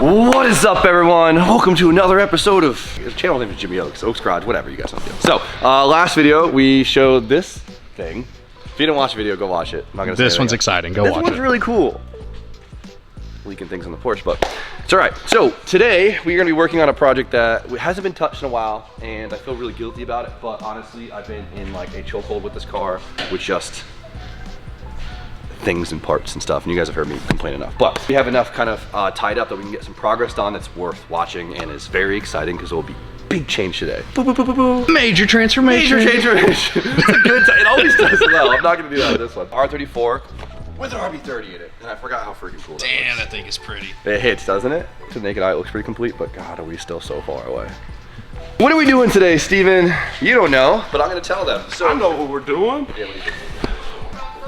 What is up, everyone? Welcome to another episode of the channel name is Jimmy Oaks Garage, whatever you guys want to do. So, last video we showed this thing. If you didn't watch the video, go watch it. I'm not gonna say this one's else. exciting. Go watch it. This one's really cool. Leaking things on the porch, but it's all right. So today we're gonna be working on a project that hasn't been touched in a while, and I feel really guilty about it. But honestly, I've been in like a chokehold with this car with just things and parts and stuff, and you guys have heard me complain enough. But we have enough kind of tied up that we can get some progress done that's worth watching and is very exciting because it will be big change today. Boo, boo, boo, boo, boo. Major transformation. Major transformation. It's a good time. It always does well. I'm not gonna do that with this one. R34 with an RB30 in it, and I forgot how freaking cool that Damn, was. that thing is pretty. It hits, doesn't it? To the naked eye, it looks pretty complete, but God, are we still so far away. What are we doing today, Steven? You don't know, but I'm gonna tell them. So I know what we're doing. Yeah, what do you think?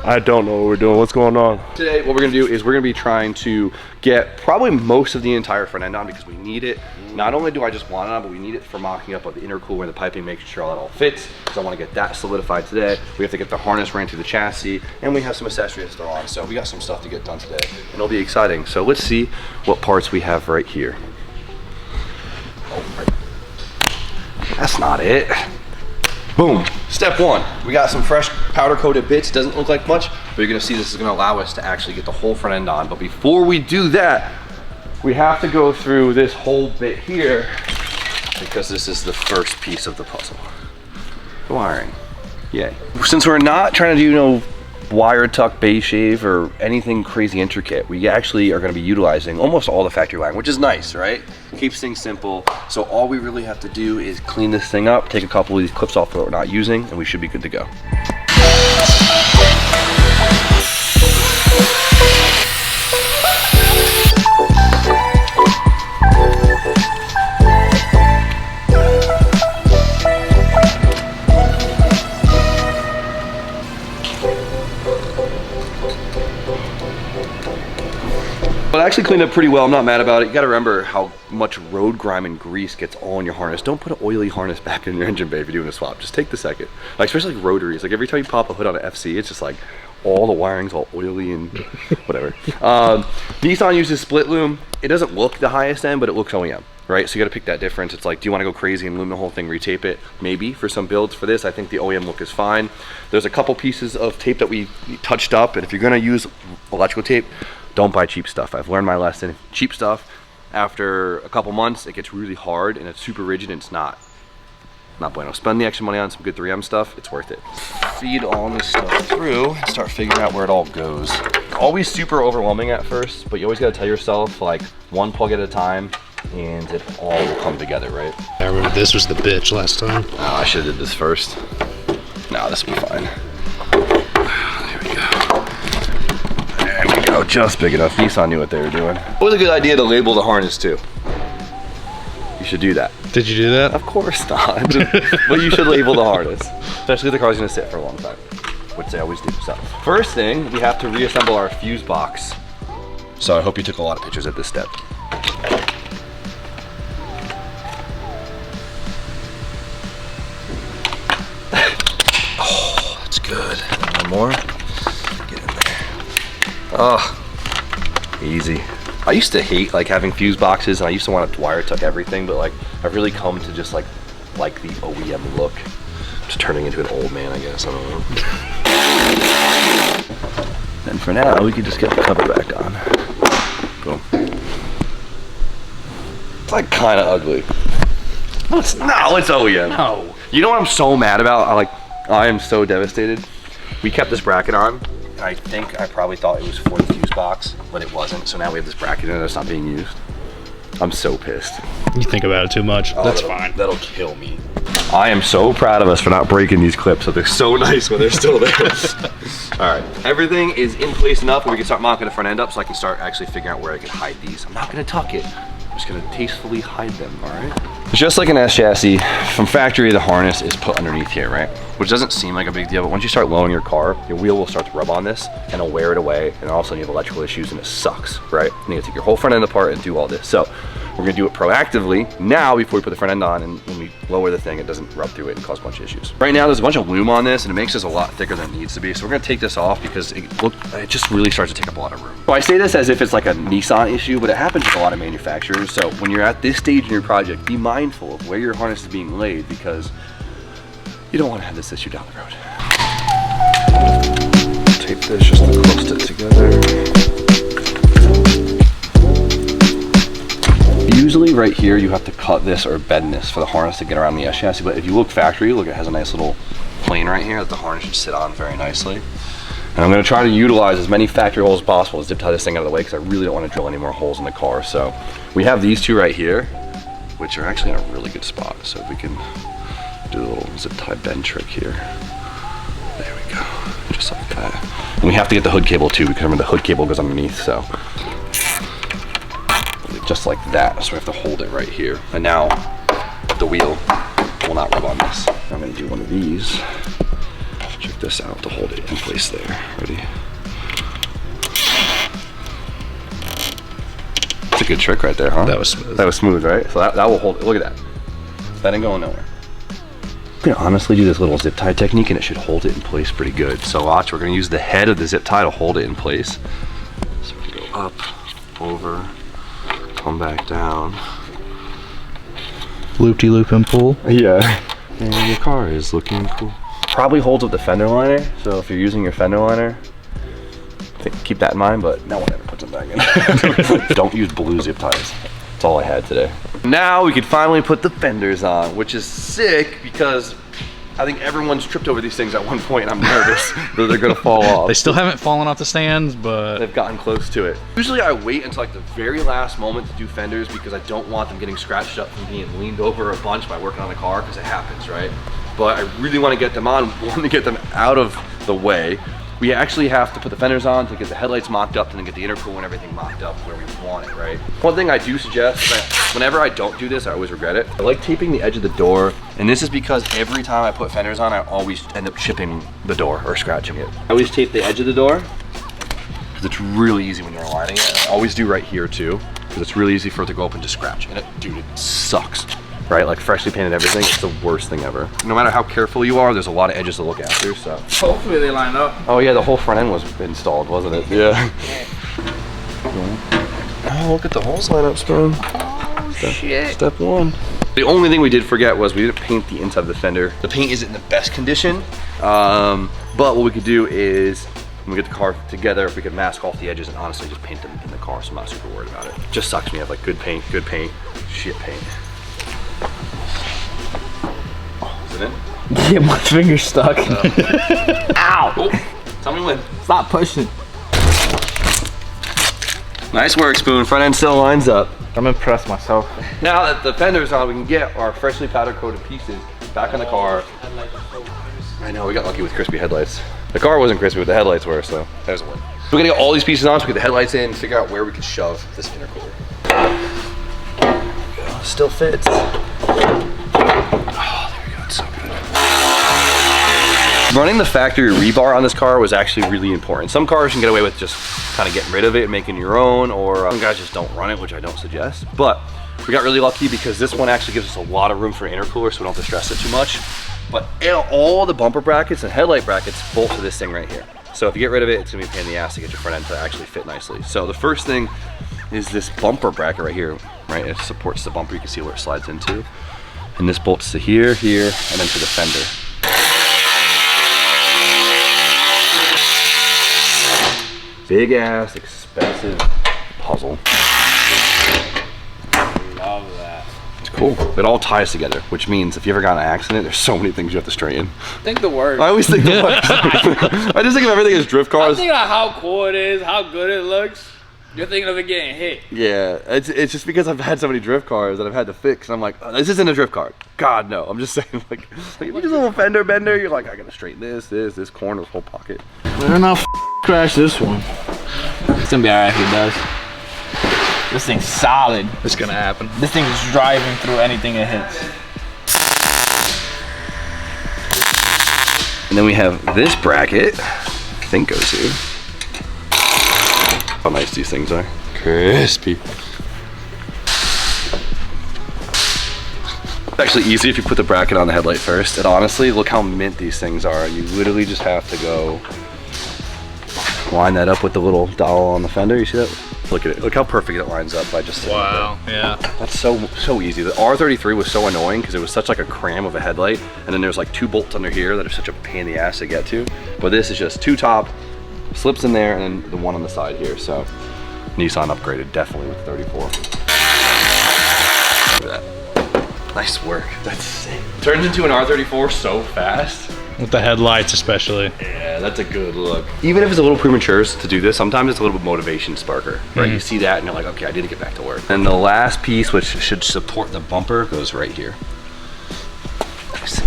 I don't know what we're doing. What's going on? Today, what we're gonna do is we're gonna be trying to get probably most of the entire front end on because we need it. Not only do I just want it on, but we need it for mocking up of the intercooler and the piping, making sure all that all fits. Because I wanna get that solidified today. We have to get the harness ran through the chassis, and we have some accessories to throw on. So we got some stuff to get done today, and it'll be exciting. So let's see what parts we have right here. Oh, right. That's not it. Boom. Step one, we got some fresh powder coated bits. Doesn't look like much, but you're gonna see this is gonna allow us to actually get the whole front end on. But before we do that, we have to go through this whole bit here because this is the first piece of the puzzle. The wiring, yay. Since we're not trying to do, you know, wire tuck, base shave, or anything crazy intricate, we actually are gonna be utilizing almost all the factory line, which is nice, right? Keeps things simple. So all we really have to do is clean this thing up, take a couple of these clips off that we're not using, and we should be good to go. But I actually cleaned up pretty well. I'm not mad about it. You gotta remember how much road grime and grease gets all in your harness. Don't put an oily harness back in your engine bay if you're doing a swap. Just take the second. Like, especially like rotaries. Like every time you pop a hood on an FC, it's just like all the wiring's all oily and whatever. Nissan uses split loom. It doesn't look the highest end, but it looks OEM, right? So you gotta pick that difference. It's like, do you wanna go crazy and loom the whole thing, retape it? Maybe for some builds. For this, I think the OEM look is fine. There's a couple pieces of tape that we touched up, and if you're gonna use electrical tape, don't buy cheap stuff. I've learned my lesson. Cheap stuff, after a couple months, it gets really hard and it's super rigid and it's not bueno. Spend the extra money on some good 3M stuff, it's worth it. Feed all this stuff through and start figuring out where it all goes. Always super overwhelming at first, but you always gotta tell yourself like one plug at a time and it all will come together, right? I remember this was the bitch last time. Oh, I should've did this first. No, this will be fine. Oh, just big enough. Nissan knew what they were doing. It was a good idea to label the harness too. You should do that. Did you do that? Of course not. But you should label the harness. Especially if the car's gonna sit for a long time, which they always do. So, first thing, we have to reassemble our fuse box. So I hope you took a lot of pictures at this step. Oh, that's good. One more. Oh, easy. I used to hate like having fuse boxes, and I used to want to wire tuck everything, but like I've really come to just like the OEM look. Just turning into an old man, I guess. I don't know. And for now, we can just get the cover back on. Boom. It's like kind of ugly. No, it's OEM. No. You know what I'm so mad about? I am so devastated. We kept this bracket on. I think I probably thought it was for the fuse box, but it wasn't. So now we have this bracket in it that's not being used. I'm so pissed. You think about it too much. Oh, That's fine. That'll kill me. I am so proud of us for not breaking these clips, so they're so nice when they're still there. All right, everything is in place enough where we can start mocking the front end up so I can start actually figuring out where I can hide these. I'm not gonna tuck it. I'm just gonna tastefully hide them, all right? Just like an S chassis, from factory, the harness is put underneath here, right? Which doesn't seem like a big deal, but once you start lowering your car, your wheel will start to rub on this and it'll wear it away, and all of a sudden you have electrical issues and it sucks, right? And you have to take your whole front end apart and do all this. So We're gonna do it proactively now before we put the front end on, and when we lower the thing, it doesn't rub through it and cause a bunch of issues. Right now, there's a bunch of loom on this, and it makes this a lot thicker than it needs to be. So we're gonna take this off because it just really starts to take up a lot of room. So I say this as if it's like a Nissan issue, but it happens with a lot of manufacturers. So when you're at this stage in your project, be mindful of where your harness is being laid, because you don't want to have this issue down the road. Tape this just to close it together. Usually right here you have to cut this or bend this for the harness to get around the S chassis, but if you look factory, look, it has a nice little plane right here that the harness should sit on very nicely. And I'm going to try to utilize as many factory holes as possible to zip tie this thing out of the way, because I really don't want to drill any more holes in the car. So we have these two right here, which are actually in a really good spot. So if we can do a little zip tie bend trick here. There we go, just like that. And we have to get the hood cable too, because remember the hood cable goes underneath, so. Just like that, so we have to hold it right here. And now the wheel will not rub on this. I'm gonna do one of these. Check this out to hold it in place there. Ready? That's a good trick right there, huh? That was smooth. That was smooth, right? So that will hold it. Look at that. That ain't going nowhere. You can honestly do this little zip tie technique and it should hold it in place pretty good. So watch, we're gonna use the head of the zip tie to hold it in place. So we go up, over, come back down. Loop-de-loop and pull. Yeah. And your car is looking cool. Probably holds with the fender liner, so if you're using your fender liner, keep that in mind, but no one ever puts them back in. Don't use blue zip ties. That's all I had today. Now we can finally put the fenders on, which is sick because I think everyone's tripped over these things at one point, and I'm nervous that they're gonna fall off. They still haven't fallen off the stands, but they've gotten close to it. Usually I wait until like the very last moment to do fenders because I don't want them getting scratched up from being leaned over a bunch by working on the car, because it happens, right? But I really want to get them on, want to get them out of the way. We actually have to put the fenders on to get the headlights mocked up and then get the intercooler and everything mocked up where we want it, right? One thing I do suggest is that whenever I don't do this, I always regret it. I like taping the edge of the door, and this is because every time I put fenders on, I always end up chipping the door or scratching it. I always tape the edge of the door because it's really easy when you're aligning it. I always do right here too, because it's really easy for it to go up and just scratch. And dude, it sucks. Right, like freshly painted everything, it's the worst thing ever. No matter how careful you are, there's a lot of edges to look after, so. Hopefully they line up. Oh yeah, the whole front end was installed, wasn't it? Yeah. Oh, look at the holes line up, Spoon. Oh shit. Step one. The only thing we did forget was we didn't paint the inside of the fender. The paint isn't in the best condition, but what we could do is, when we get the car together, if we could mask off the edges and honestly just paint them in the car, so I'm not super worried about it. Just sucks when you have like good paint, shit paint. Is it in? Yeah, my finger's stuck. Ow! Oh, tell me when. Stop pushing. Nice work, Spoon. Front end still lines up. I'm impressed myself. Now that the fender's on, we can get our freshly powder coated pieces back on the car. I know, we got lucky with crispy headlights. The car wasn't crispy, but the headlights were, so there's a win. So we're gonna get all these pieces on, so we get the headlights in, figure out where we can shove this intercooler. Still fits. Running the factory rebar on this car was actually really important. Some cars can get away with just kind of getting rid of it and making your own, or some guys just don't run it, which I don't suggest. But we got really lucky because this one actually gives us a lot of room for intercooler, so we don't have to stress it too much. But all the bumper brackets and headlight brackets bolt to this thing right here. So if you get rid of it, it's gonna be a pain in the ass to get your front end to actually fit nicely. So the first thing is this bumper bracket right here, right? It supports the bumper, you can see where it slides into. And this bolts to here, here, and then to the fender. Big ass, expensive puzzle. Love that. It's cool. It all ties together, which means if you ever got in an accident, there's so many things you have to straighten. Think the worst. I always think the worst. I just think of everything as drift I'm cars. thinking of how cool it is, how good it looks. You're thinking of it getting hit. Yeah, it's just because I've had so many drift cars that I've had to fix. I'm like, oh, this isn't a drift car. God, no. I'm just saying, like if you just a little fender bender, you're like, I gotta straighten this corner, this whole pocket. Better not crash this one. It's gonna be alright if it does. This thing's solid. it's gonna happen. This thing is driving through anything it hits. And then we have this bracket, I think goes here. How nice these things are. Crispy. It's actually easy if you put the bracket on the headlight first. And honestly, look how mint these things are. You literally just have to go line that up with the little dowel on the fender. You see that? Look at it. Look how perfect it lines up by just sitting Wow. there. Yeah. That's so easy. The R33 was so annoying because it was such like a cram of a headlight, and then there's like 2 bolts under here that are such a pain in the ass to get to. But this is just 2 top, slips in there, and then the 1 on the side here. So Nissan upgraded definitely with 34. Look at that. Nice work. That's sick. Turns into an R34 so fast. With the headlights especially. Yeah, that's a good look. Even if it's a little premature to do this, sometimes it's a little bit motivation sparker, right? You see that and you're like, okay, I need to get back to work. And the last piece, which should support the bumper, goes right here. Nice.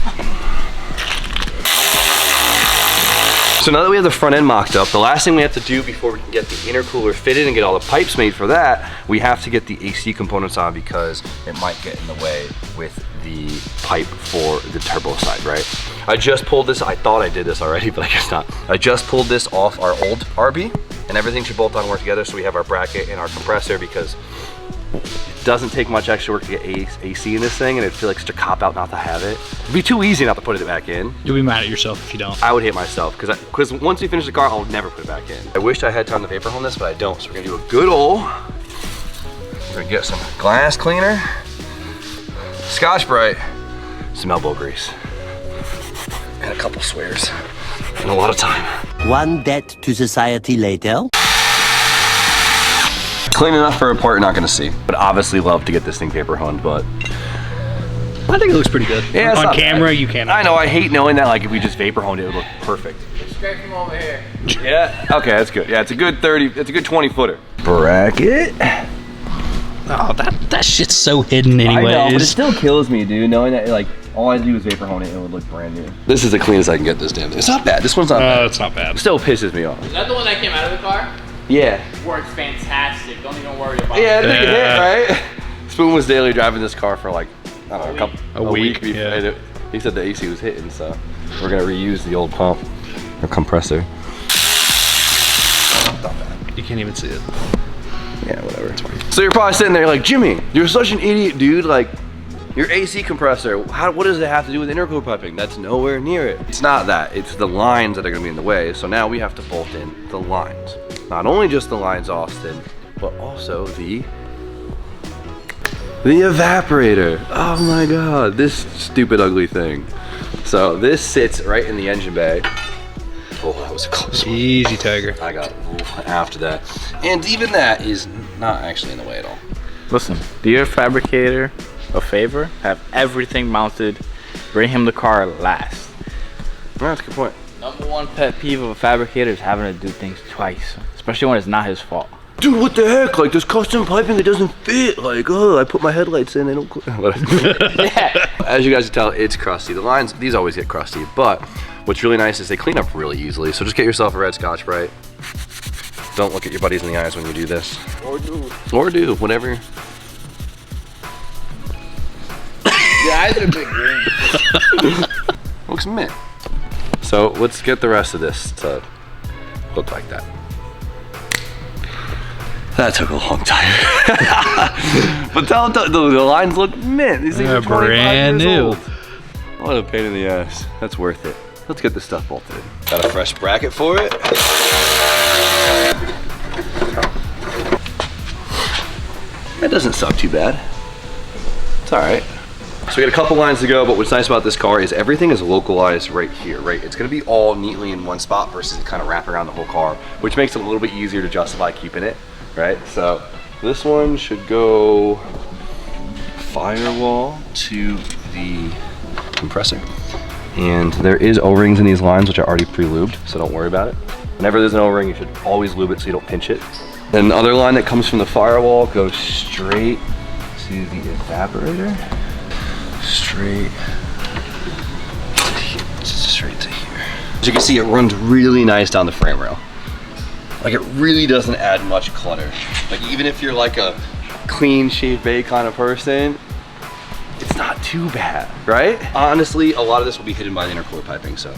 So now that we have the front end mocked up, the last thing we have to do before we can get the intercooler fitted and get all the pipes made for that, we have to get the AC components on because it might get in the way with the pipe for the turbo side, right? I just pulled this, I thought I did this already, but I guess not. I just pulled this off our old RB and everything should bolt on and work together, so we have our bracket and our compressor because it doesn't take much extra work to get AC in this thing, and it'd feel like such a cop-out not to have it. It'd be too easy not to put it back in. You'll be mad at yourself if you don't. I would hate myself, because once we finish the car, I'll never put it back in. I wish I had time to vapor home this, but I don't, so we're gonna do a good ol'. We're gonna get some glass cleaner, Scotch-Brite, some elbow grease, and a couple swears, and a lot of time. One debt to society later. Clean enough for a part you're not gonna see. But obviously love to get this thing vapor honed, but I think it looks pretty good. yeah, it's on not camera, bad. you can't. I know, I hate knowing that like if we just vapor honed it, it would look perfect. Straight from over here. Yeah, okay, that's good. Yeah, it's a good 20 footer. Bracket. Oh, that shit's so hidden anyways. I know, but it still kills me, dude, knowing that like all I do is vapor hone it and it would look brand new. This is the cleanest I can get this damn thing. It's not bad. This one's not bad. It's not bad. It still pisses me off. Is that the one that came out of the car? Yeah. Works fantastic. Don't even worry about Yeah, it. I think it hit, right? Spoon was daily driving this car for like, I don't know, a week before. Yeah. He said the AC was hitting, so we're gonna reuse the old pump or compressor. You can't even see it. Yeah, whatever. It's fine. So you're probably sitting there like, Jimmy, you're such an idiot, dude. Like, your AC compressor, what does it have to do with intercooler piping? That's nowhere near it. It's not that. It's the lines that are gonna be in the way. So now we have to bolt in the lines. Not only just the lines, Austin, but also the evaporator. Oh my God, this stupid ugly thing. So this sits right in the engine bay. Oh, that was a close one. Easy, Tiger. I got after that. And even that is not actually in the way at all. Listen, do your fabricator a favor. Have everything mounted. Bring him the car last. That's a good point. #1 pet peeve of a fabricator is having to do things twice. Especially when it's not his fault. Dude, what the heck? Like, there's custom piping that doesn't fit. Like, oh, I put my headlights in, they don't. Yeah. As you guys can tell, it's crusty. The lines, these always get crusty, but what's really nice is they clean up really easily. So just get yourself a red Scotch-Brite. Don't look at your buddies in the eyes when you do this. Or do, whatever. Your eyes are a bit green. Looks mint. So let's get the rest of this to look like that. That took a long time. But tell the lines look mint. These things are 25 brand years new. old. What a pain in the ass. That's worth it. Let's get this stuff bolted. Got a fresh bracket for it. That doesn't suck too bad. It's all right. So we got a couple lines to go, but what's nice about this car is everything is localized right here, right? It's gonna be all neatly in one spot versus kind of wrap around the whole car, which makes it a little bit easier to justify keeping it, right? So this one should go firewall to the compressor. And there is O-rings in these lines, which are already pre-lubed, so don't worry about it. Whenever there's an O-ring, you should always lube it so you don't pinch it. Then the other line that comes from the firewall goes straight to the evaporator. Straight to here. As you can see, it runs really nice down the frame rail. Like, it really doesn't add much clutter. Like, even if you're like a clean shave bay kind of person, it's not too bad, right? Honestly, a lot of this will be hidden by the intercooler piping, so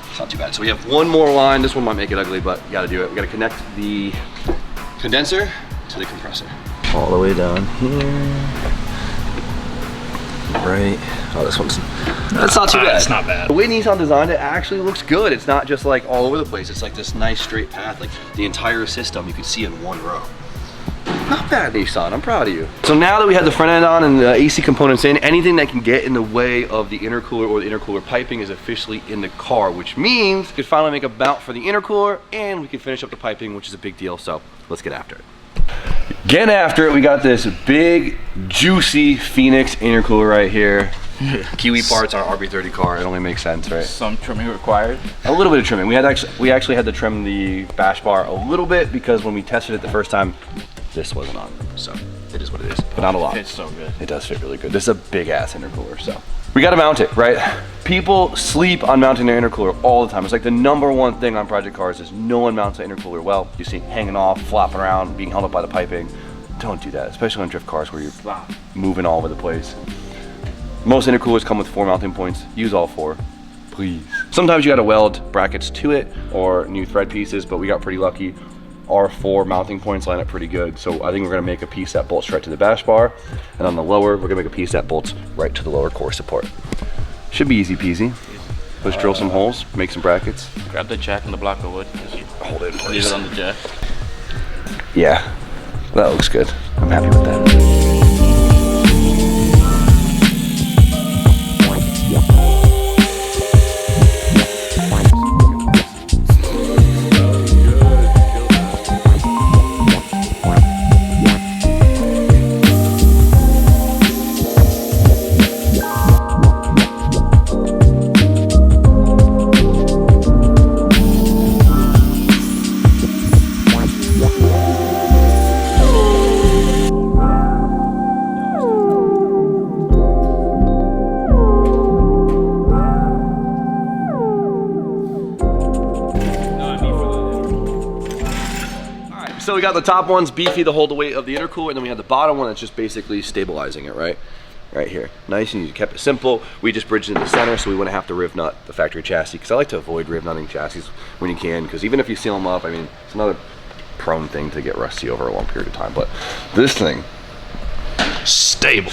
it's not too bad. So we have one more line. This one might make it ugly, but you gotta do it. We gotta connect the condenser to the compressor. All the way down here. right? Oh, this one's, that's not too bad. It's not bad. The way Nissan designed it actually looks good. It's not just like all over the place. It's like this nice straight path, like the entire system you can see in one row. Not bad, Nissan, I'm proud of you. So now that we have the front end on and the AC components in, anything that can get in the way of the intercooler or the intercooler piping is officially in the car, which means we could finally make a mount for the intercooler and we can finish up the piping, which is a big deal, so let's get after it. Getting after it, we got this big, juicy Phoenix intercooler right here. Kiwi parts on our RB30 car, it only makes sense, right? Some trimming required. A little bit of trimming. We actually had to trim the bash bar a little bit because when we tested it the first time, this wasn't on, so it is what it is, but not a lot. It fits so good. It does fit really good. This is a big ass intercooler, so we got to mount it, right? People sleep on mounting their intercooler all the time. It's like the #1 thing on project cars is no one mounts the intercooler well. You see it hanging off, flopping around, being held up by the piping. Don't do that, especially on drift cars where you're moving all over the place. Most intercoolers come with 4 mounting points. Use all 4, please. Sometimes you got to weld brackets to it or new thread pieces, but we got pretty lucky. Our 4 mounting points line up pretty good. So I think we're gonna make a piece that bolts right to the bash bar. And on the lower, we're gonna make a piece that bolts right to the lower core support. Should be easy peasy. Let's drill some holes, make some brackets. Grab the jack and the block of wood. Hold it in place. Leave it on the jack. Yeah, that looks good. I'm happy with that. So we got the top ones beefy to hold the weight of the intercooler, and then we have the bottom one that's just basically stabilizing it, right? Right here. Nice and easy, kept it simple. We just bridged it in the center so we wouldn't have to riv nut the factory chassis, because I like to avoid riv nutting chassis when you can, because even if you seal them up, I mean, it's another prone thing to get rusty over a long period of time, but this thing, stable.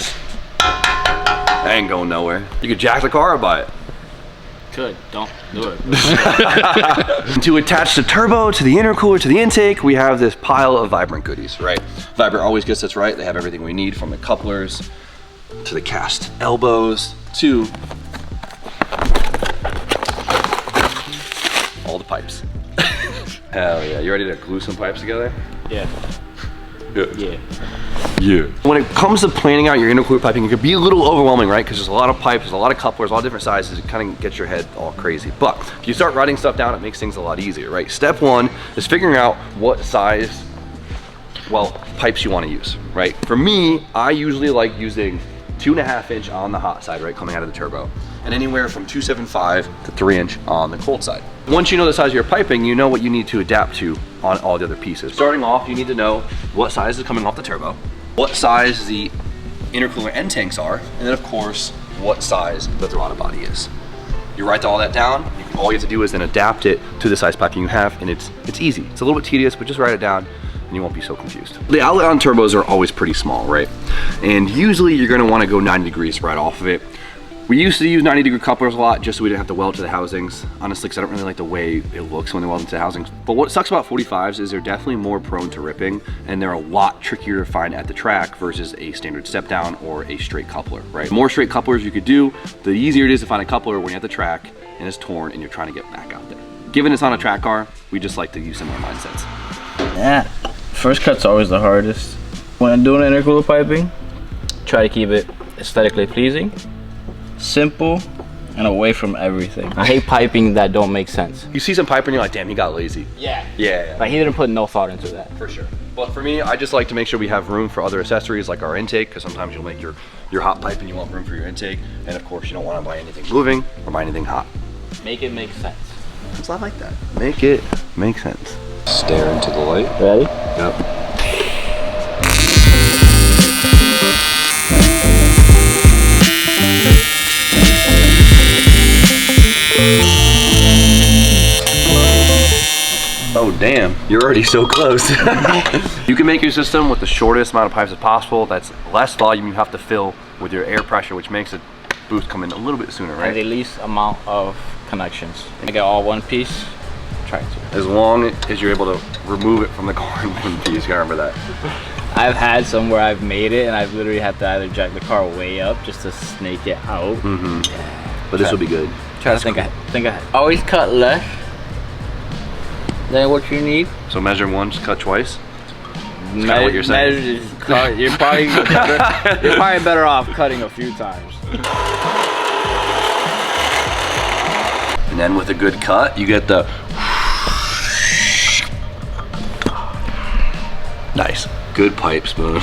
I ain't going nowhere. You could jack the car or buy it. Could, don't do it. To attach the turbo to the intercooler to the intake, we have this pile of Vibrant goodies, right? Vibrant always gets us right. They have everything we need, from the couplers to the cast elbows to all the pipes. Hell yeah, you ready to glue some pipes together? Yeah. Yeah. Yeah. When it comes to planning out your intercooler piping, it could be a little overwhelming, right? Because there's a lot of pipes, there's a lot of couplers, all different sizes. It kind of gets your head all crazy. But if you start writing stuff down, it makes things a lot easier, right? Step 1 is figuring out what size, well, pipes you want to use, right? For me, I usually like using 2.5 inch on the hot side, right, coming out of the turbo, and anywhere from 2.75 to 3 inch on the cold side. Once you know the size of your piping, you know what you need to adapt to on all the other pieces. Starting off, you need to know what size is coming off the turbo, what size the intercooler end tanks are, and then of course, what size the throttle body is. You write all that down, all you have to do is then adapt it to the size piping you have, and it's easy. It's a little bit tedious, but just write it down and you won't be so confused. The outlet on turbos are always pretty small, right? And usually you're gonna wanna go 90 degrees right off of it. We used to use 90-degree couplers a lot just so we didn't have to weld to the housings. Honestly, because I don't really like the way it looks when they weld into the housings. But what sucks about 45s is they're definitely more prone to ripping, and they're a lot trickier to find at the track versus a standard step down or a straight coupler, right? The more straight couplers you could do, the easier it is to find a coupler when you're at the track and it's torn and you're trying to get back out there. Given it's on a track car, we just like to use similar mindsets. Yeah, first cut's always the hardest. When I'm doing intercooler piping, try to keep it aesthetically pleasing, simple, and away from everything. I hate piping that don't make sense. You see some pipe and you're like, damn, he got lazy. Yeah. Yeah. Like, he didn't put no thought into that. For sure. But for me, I just like to make sure we have room for other accessories like our intake, because sometimes you'll make your hot pipe and you want room for your intake, and of course you don't want to buy anything moving or buy anything hot. Make it make sense. It's not like that. Make it make sense. Stare into the light. Ready? Yep. Oh damn. Damn, you're already so close. You can make your system with the shortest amount of pipes as possible. That's less volume you have to fill with your air pressure, which makes the boost come in a little bit sooner, right? And the least amount of connections. I get all one piece. Try to. As long as you're able to remove it from the car in one piece, you gotta remember that. I've had some where I've made it and I've literally had to either jack the car way up just to snake it out. Mm-hmm. But this will be good. Try to think ahead. Always cut less than what you need. So measure once, cut twice. That's kinda what you're saying. You're probably better off cutting a few times. And then with a good cut, you get the nice. Good pipe, Spoon.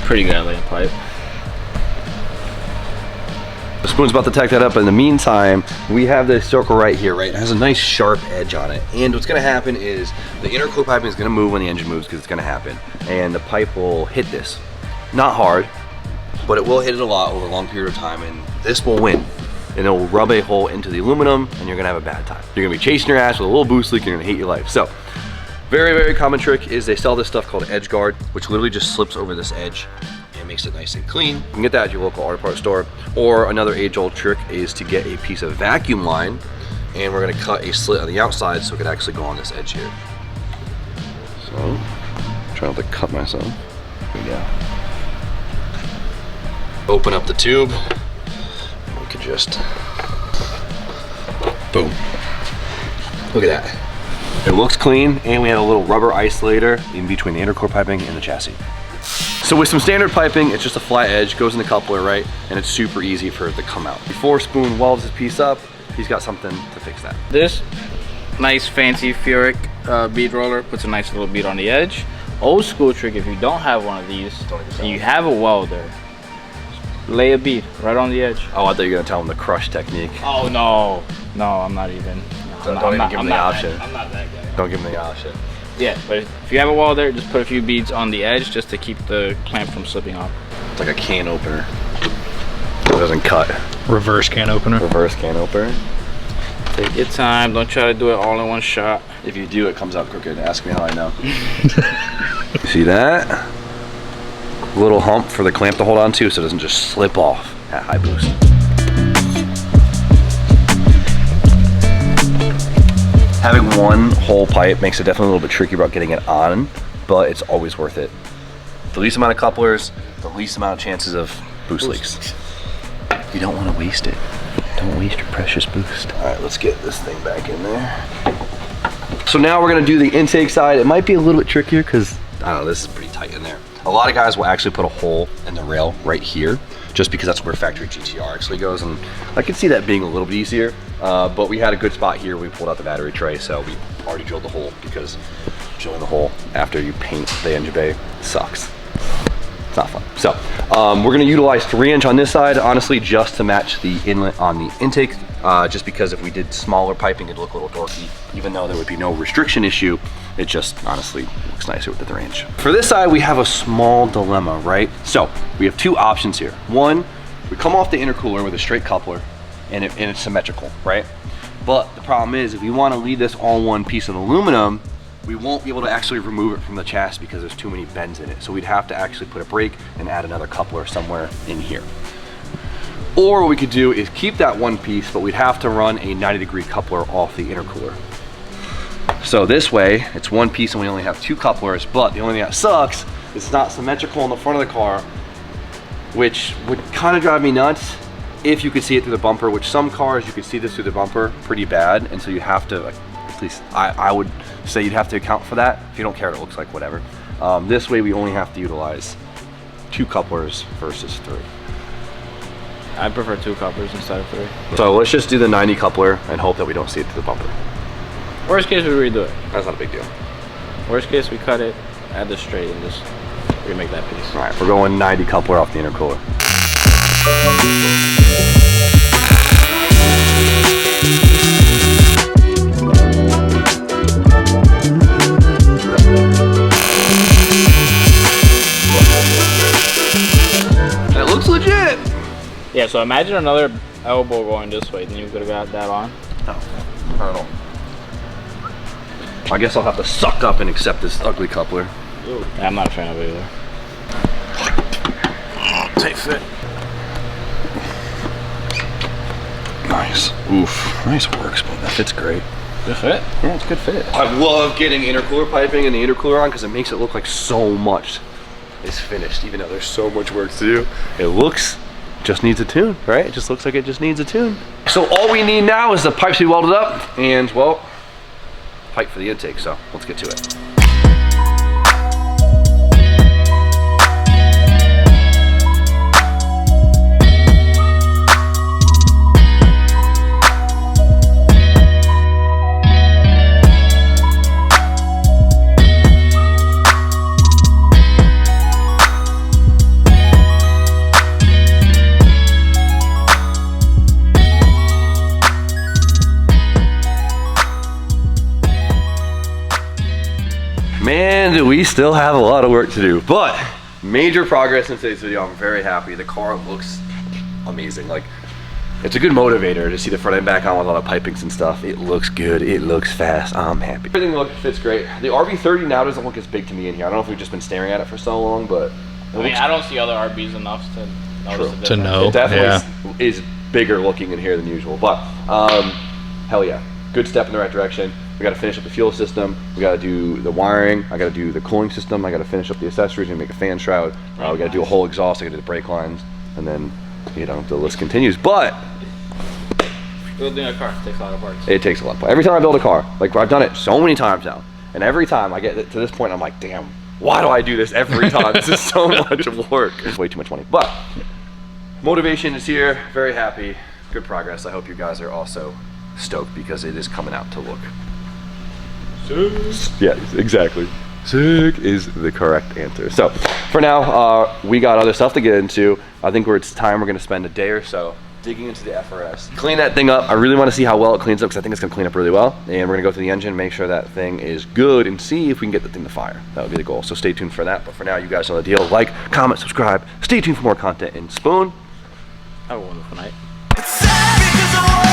Pretty good at laying pipe. The Spoon's about to tack that up. In the meantime, we have this circle right here, right? It has a nice sharp edge on it. And what's gonna happen is the intercooler piping is gonna move when the engine moves, because it's gonna happen. And the pipe will hit this. Not hard, but it will hit it a lot over a long period of time, and this will win. And it will rub a hole into the aluminum, and you're gonna have a bad time. You're gonna be chasing your ass with a little boost leak, and you're gonna hate your life. So, very, very common trick is they sell this stuff called edge guard, which literally just slips over this edge and makes it nice and clean. You can get that at your local auto parts store. Or another age-old trick is to get a piece of vacuum line, and we're gonna cut a slit on the outside so it could actually go on this edge here. So, I'm trying not to cut myself. There we go. Open up the tube. We could just, boom. Look at that. It looks clean, and we have a little rubber isolator in between the intercooler piping and the chassis. So with some standard piping, it's just a flat edge, goes in the coupler, right? And it's super easy for it to come out. Before Spoon welds this piece up, he's got something to fix that. This nice fancy Furic bead roller puts a nice little bead on the edge. Old school trick, if you don't have one of these and you have a welder, lay a bead right on the edge. Oh, I thought you were gonna tell him the crush technique. Oh no, I'm not even. Don't even give him the option. I'm not that guy. Don't give him the option. Yeah, but if you have a welder, just put a few beads on the edge just to keep the clamp from slipping off. It's like a can opener. It doesn't cut. Reverse can opener. Reverse can opener. Take your time, don't try to do it all in one shot. If you do, it comes out crooked. Ask me how I know. See that? Little hump for the clamp to hold on to so it doesn't just slip off at high boost. Having one whole pipe makes it definitely a little bit tricky about getting it on, but it's always worth it. The least amount of couplers, the least amount of chances of boost leaks. You don't want to waste it. Don't waste your precious boost. All right, let's get this thing back in there. So now we're gonna do the intake side. It might be a little bit trickier because, I don't know, this is pretty tight in there. A lot of guys will actually put a hole in the rail right here, just because that's where factory GTR actually goes, and I could see that being a little bit easier, but we had a good spot here. We pulled out the battery tray, so we already drilled the hole, because drilling the hole after you paint the engine bay sucks. It's not fun. So we're gonna utilize 3-inch on this side, honestly, just to match the inlet on the intake, just because if we did smaller piping, it'd look a little dorky. Even though there would be no restriction issue, it just honestly looks nicer with the 3-inch. For this side, we have a small dilemma, right? So we have two options here. One, we come off the intercooler with a straight coupler, and it's symmetrical, right? But the problem is, if we want to leave this all one piece of aluminum, we won't be able to actually remove it from the chassis because there's too many bends in it. So we'd have to actually put a brake and add another coupler somewhere in here. Or what we could do is keep that one piece, but we'd have to run a 90-degree coupler off the intercooler. So this way, it's one piece and we only have two couplers, but the only thing that sucks is it's not symmetrical in the front of the car, which would kind of drive me nuts if you could see it through the bumper, which some cars you could see this through the bumper pretty bad, and so you have to, at least I would say you'd have to account for that. If you don't care, it looks like whatever. This way we only have to utilize two couplers versus 3. I prefer 2 couplers instead of 3. So let's just do the 90 coupler and hope that we don't see it through the bumper. Worst case, we redo it. That's not a big deal. Worst case, we cut it, add the straight, and just remake that piece. All right, we're going 90 coupler off the intercooler. That looks legit. Yeah, so imagine another elbow going this way, then you could have got that on. No, not at all. I guess I'll have to suck up and accept this ugly coupler. I'm not a fan of it either. Tight fit. Nice. Oof. Nice work, Spoon. That fits great. Good fit? Yeah, it's a good fit. I love getting intercooler piping and the intercooler on because it makes it look like so much is finished, even though there's so much work to do. It looks, just needs a tune, right? It just looks like it just needs a tune. So all we need now is the pipes to be welded up and, well, pipe for the intake, so let's get to it. Man, do we still have a lot of work to do, but major progress in today's video. I'm very happy. The car looks amazing. Like, it's a good motivator to see the front end back on with all the pipings and stuff. It looks good. It looks fast. I'm happy. Everything fits great. The RB30 now doesn't look as big to me in here. I don't know if we've just been staring at it for so long, but I mean, I don't see other RBs enough to notice the difference. To know. It definitely is bigger looking in here than usual, but hell yeah, good step in the right direction. We got to finish up the fuel system. We got to do the wiring. I got to do the cooling system. I got to finish up the accessories and make a fan shroud. We got to do a whole exhaust. I got to do the brake lines, and then the list continues. But building a car takes a lot of parts. it takes a lot. Every time I build a car, like I've done it so many times now, and every time I get to this point, I'm like, damn, why do I do this every time? This is so much work. It's way too much money. But motivation is here. Very happy. Good progress. I hope you guys are also stoked because it is coming out to look. Yeah, exactly. Sick is the correct answer. So for now, we got other stuff to get into. I think it's time we're going to spend a day or so digging into the FRS. Clean that thing up. I really want to see how well it cleans up because I think it's going to clean up really well. And we're going to go through the engine, make sure that thing is good, and see if we can get the thing to fire. That would be the goal. So stay tuned for that. But for now, you guys know the deal. Like, comment, subscribe. Stay tuned for more content. And Spoon, Have a wonderful night. It's sad because I